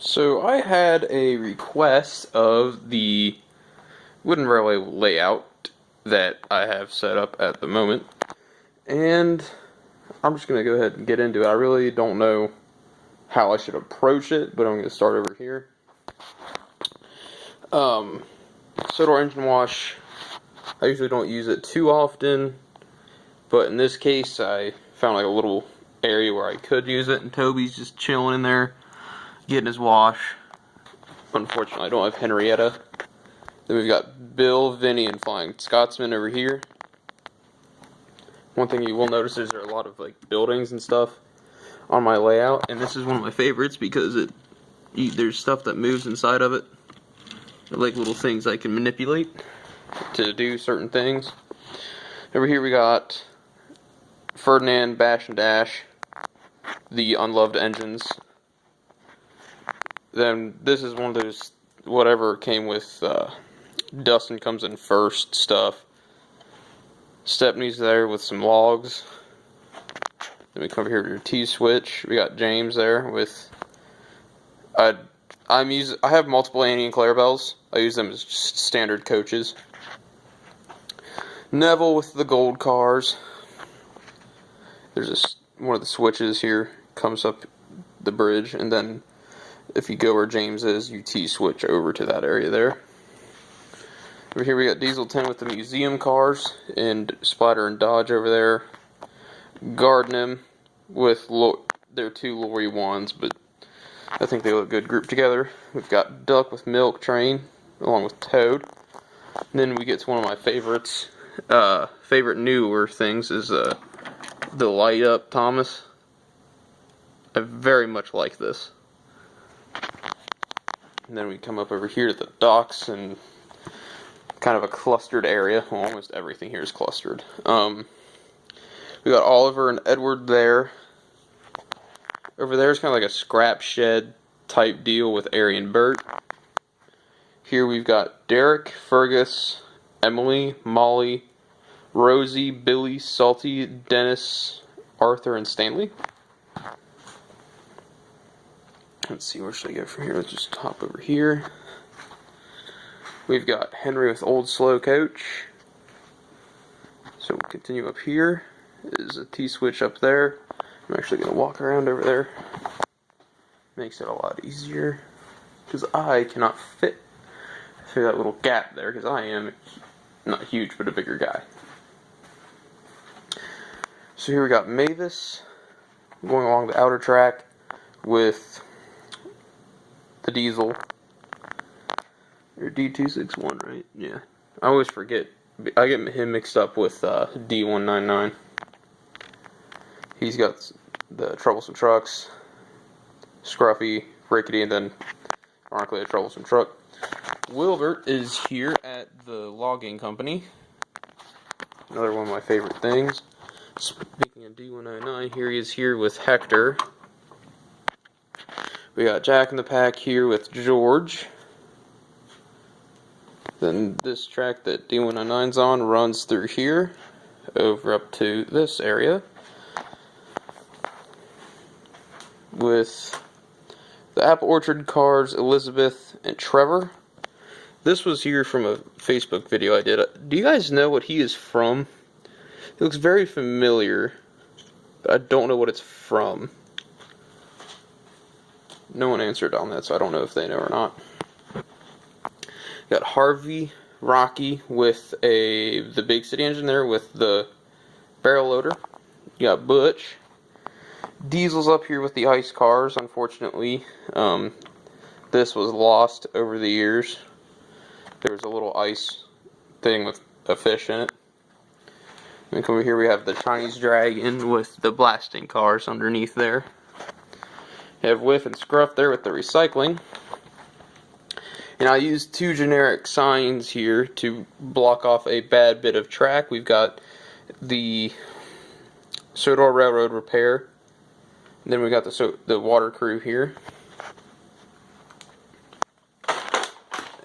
So I had a request of the wooden railway layout that I have set up at the moment, and I'm just going to go ahead and get into it. I really don't know how I should approach it, but I'm going to start over here. Soda engine wash, I usually don't use it too often, but in this case I found like a little area where I could use it, and Toby's just chilling in there, getting his wash. Unfortunately, I don't have Henrietta. Then we've got Bill, Vinny, and Flying Scotsman over here. One thing you will notice is there are a lot of like buildings and stuff on my layout, and this is one of my favorites because there's stuff that moves inside of it. They're like little things I can manipulate to do certain things. Over here we got Ferdinand, Bash, and Dash, the unloved engines. Then this is one of those whatever came with Dustin comes in first stuff. Stepney's there with some logs. Then we come over here to T-switch. We got James there with I have multiple Annie and Clarabelles. I use them as just standard coaches. Neville with the gold cars. There's one of the switches here comes up the bridge, and then if you go where James is, you T-switch over to that area there. Over here we got Diesel 10 with the museum cars, and Splatter and Dodge over there. Gardner with their two Lorry 1s, but I think they look good grouped together. We've got Duck with Milk Train, along with Toad. And then we get to one of my favorites. Favorite newer things is the Light Up Thomas. I very much like this. And then we come up over here to the docks and kind of a clustered area. Well, almost everything here is clustered. We got Oliver and Edward there. Over there is kind of like a scrap shed type deal with Ari and Bert. Here we've got Derek, Fergus, Emily, Molly, Rosie, Billy, Salty, Dennis, Arthur, and Stanley. Let's see, where should I go from here? Let's just hop over here. We've got Henry with Old Slow Coach. So we'll continue up here. There's a T-switch up there. I'm actually going to walk around over there. Makes it a lot easier. Because I cannot fit through that little gap there. Because I am not huge, but a bigger guy. So here we got Mavis going along the outer track with the Diesel. Or D261, right? Yeah. I always forget. I get him mixed up with D199. He's got the Troublesome Trucks, Scruffy, Rickety, and then ironically a Troublesome Truck. Wilbert is here at the logging company. Another one of my favorite things. Speaking of D199, here he is here with Hector. We got Jack in the Pack here with George. Then this track that D199's on runs through here, over up to this area, with the Apple Orchard cars, Elizabeth and Trevor. This was here from a Facebook video I did. Do you guys know what he is from? It looks very familiar, but I don't know what it's from. No one answered on that, so I don't know if they know or not. Got Harvey, Rocky with the Big City engine there with the barrel loader. You got Butch. Diesel's up here with the ice cars, unfortunately. This was lost over the years. There was a little ice thing with a fish in it. And over here we have the Chinese Dragon with the blasting cars underneath there. You have Whiff and Scruff there with the recycling. And I used two generic signs here to block off a bad bit of track. We've got the Sodor Railroad Repair. And then we got the water crew here.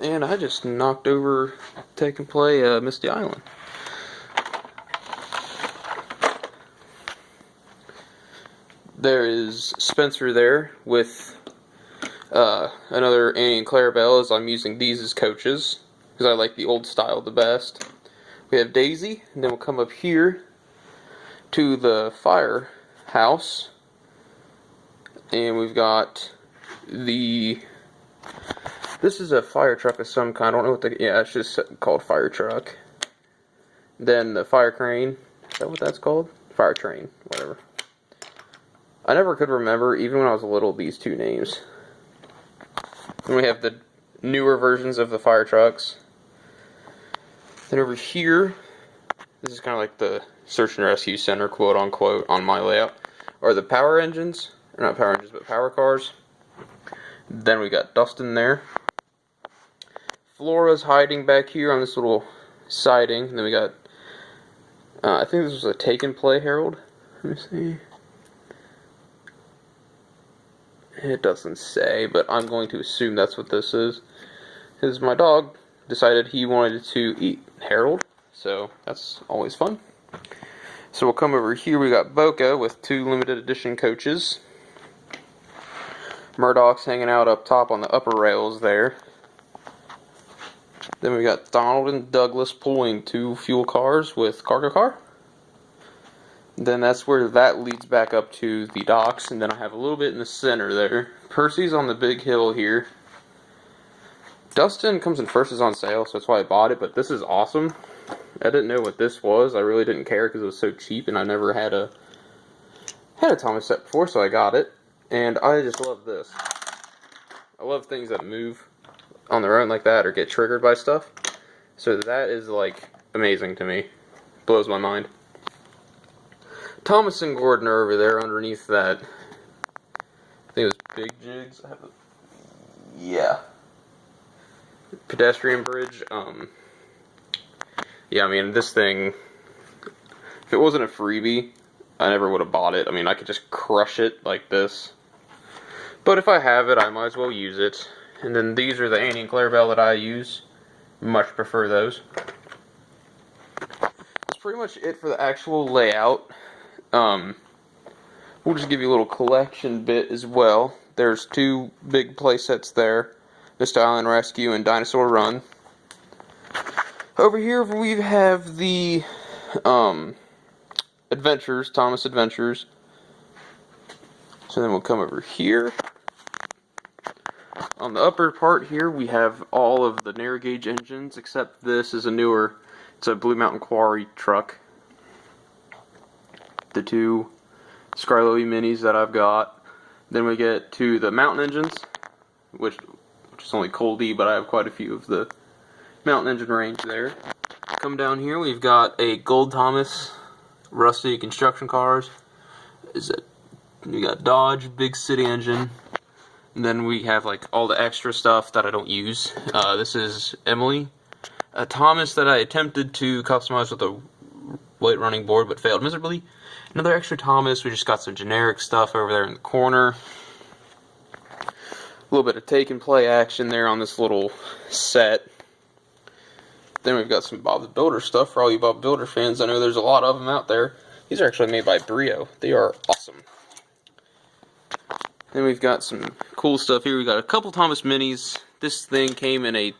And I just knocked over Take and Play Misty Island. There is Spencer there with Another Annie and Clarabelle is I'm using these as coaches because I like the old style the best. We have Daisy, and then we'll come up here to the firehouse, and we've got the. This is a fire truck of some kind. I don't know what yeah, it's just called fire truck. Then the fire crane. Is that what that's called? Fire train, whatever. I never could remember, even when I was little, these two names. Then we have the newer versions of the fire trucks. Then over here, this is kind of like the search and rescue center, quote unquote, on my layout, are the power engines. Or not power engines, but power cars. Then we got Dustin there. Flora's hiding back here on this little siding. And then we got, I think this was a take and play Harold. Let me see. It doesn't say, but I'm going to assume that's what this is. Because my dog decided he wanted to eat Harold, so that's always fun. So we'll come over here. We got Boca with 2 limited edition coaches. Murdoch's hanging out up top on the upper rails there. Then we got Donald and Douglas pulling 2 fuel cars with cargo car. Then that's where that leads back up to the docks, and then I have a little bit in the center there. Percy's on the big hill here. Dustin comes in first, is on sale, so that's why I bought it, but this is awesome. I didn't know what this was. I really didn't care because it was so cheap, and I never had a Thomas set before, so I got it. And I just love this. I love things that move on their own like that or get triggered by stuff. So that is like amazing to me. Blows my mind. Thomas and Gordon are over there underneath that. I think it was Big Jigs. Yeah. Pedestrian bridge. Yeah, I mean, this thing, if it wasn't a freebie, I never would have bought it. I mean, I could just crush it like this. But if I have it, I might as well use it. And then these are the Annie and Clarabelle that I use. Much prefer those. That's pretty much it for the actual layout. We'll just give you a little collection bit as well. There's 2 big play sets there. Mr. Island Rescue and Dinosaur Run. Over here we have the Adventures, Thomas Adventures. So then we'll come over here. On the upper part here we have all of the narrow gauge engines, except this is a newer, it's a Blue Mountain Quarry truck. The 2 Skylowy Minis that I've got. Then we get to the mountain engines, which is only Coldy, but I have quite a few of the mountain engine range there. Come down here, we've got a Gold Thomas Rusty construction cars. We got Dodge Big City engine, and then we have like all the extra stuff that I don't use. This is Emily, a Thomas that I attempted to customize with a weight running board but failed miserably. Another extra Thomas. We just got some generic stuff over there in the corner. A little bit of take and play action there on this little set. Then we've got some Bob the Builder stuff for all you Bob the Builder fans. I know there's a lot of them out there. These are actually made by Brio. They are awesome. Then we've got some cool stuff here. We've got a couple Thomas Minis. This thing came in a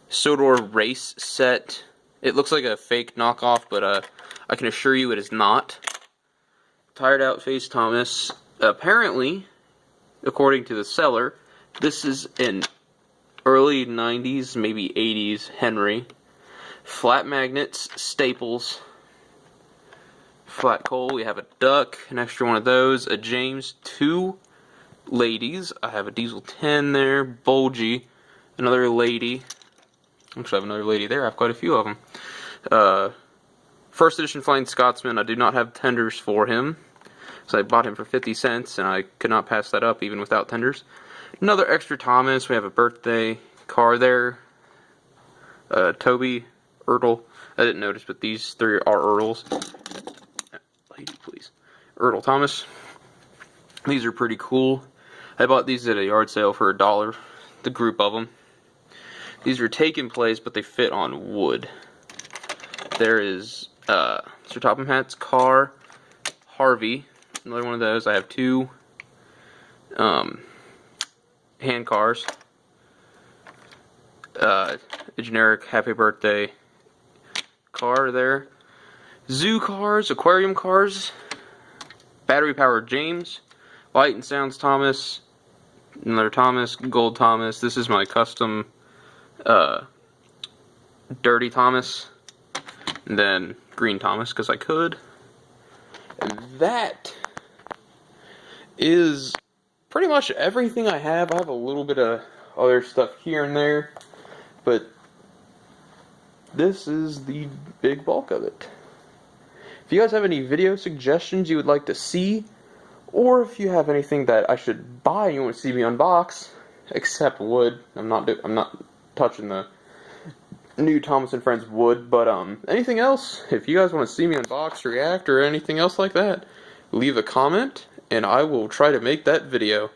Sodor race set. It looks like a fake knockoff, but I can assure you it is not. Tired Out Face Thomas. Apparently, according to the seller, this is an early 90s, maybe 80s Henry. Flat magnets, staples, flat coal. We have a duck, an extra one of those, a James, 2 ladies. I have a Diesel 10 there, Bulgy, another lady. Actually, I have another lady there. I have quite a few of them. First edition Flying Scotsman. I do not have tenders for him, so I bought him for 50 cents, and I could not pass that up even without tenders. Another extra Thomas. We have a birthday car there. Toby, Ertl. I didn't notice, but these 3 are Ertls. Lady, please. Ertl Thomas. These are pretty cool. I bought these at a yard sale for $1. The group of them. These are take and plays, but they fit on wood. There is Sir Topham Hatt's car, Harvey, another one of those. I have 2 hand cars. A generic happy birthday car there. Zoo cars, aquarium cars, battery powered James, Light and Sounds Thomas, another Thomas, Gold Thomas. This is my custom Dirty Thomas, and then Green Thomas because I could. And that is pretty much everything I have. I have a little bit of other stuff here and there, but this is the big bulk of it. If you guys have any video suggestions you would like to see, or if you have anything that I should buy and you want to see me unbox, except wood, I'm not touching the new Thomas & Friends wood, but anything else, if you guys want to see me unbox, react, or anything else like that, leave a comment, and I will try to make that video.